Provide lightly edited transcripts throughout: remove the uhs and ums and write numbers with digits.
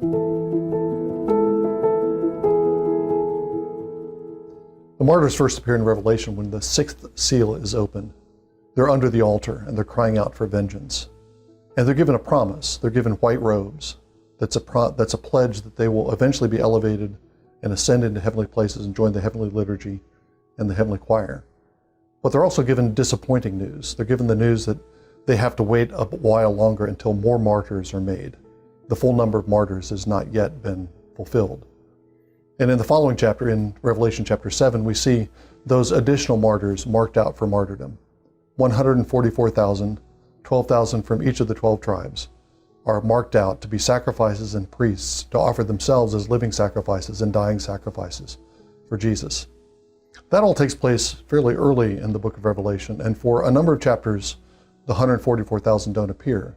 The martyrs first appear in Revelation when the sixth seal is opened. They're under the altar and they're crying out for vengeance. And they're given a promise. They're given white robes. That's a pledge that they will eventually be elevated and ascend into heavenly places and join the heavenly liturgy and the heavenly choir. But they're also given disappointing news. They're given the news that they have to wait a while longer until more martyrs are made. The full number of martyrs has not yet been fulfilled. And in the following chapter, in Revelation chapter 7, we see those additional martyrs marked out for martyrdom. 144,000, 12,000 from each of the 12 tribes, are marked out to be sacrifices and priests, to offer themselves as living sacrifices and dying sacrifices for Jesus. That all takes place fairly early in the book of Revelation, and for a number of chapters, the 144,000 don't appear.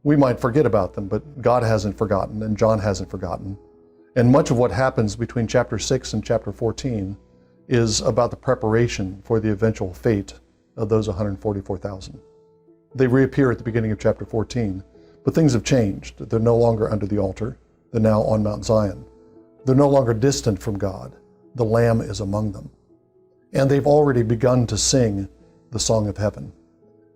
We might forget about them, but God hasn't forgotten, and John hasn't forgotten. And much of what happens between chapter 6 and chapter 14 is about the preparation for the eventual fate of those 144,000. They reappear at the beginning of chapter 14, but things have changed. They're no longer under the altar. They're now on Mount Zion. They're no longer distant from God. The Lamb is among them. And they've already begun to sing the song of heaven.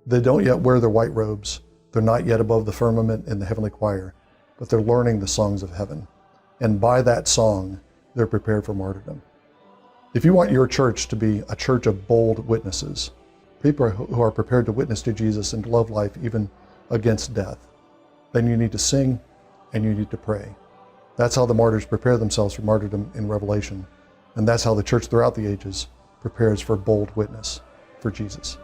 They don't yet wear their white robes. They're not yet above the firmament in the heavenly choir, but they're learning the songs of heaven. And by that song, they're prepared for martyrdom. If you want your church to be a church of bold witnesses, people who are prepared to witness to Jesus and to love life even against death, then you need to sing and you need to pray. That's how the martyrs prepare themselves for martyrdom in Revelation. And that's how the church throughout the ages prepares for bold witness for Jesus.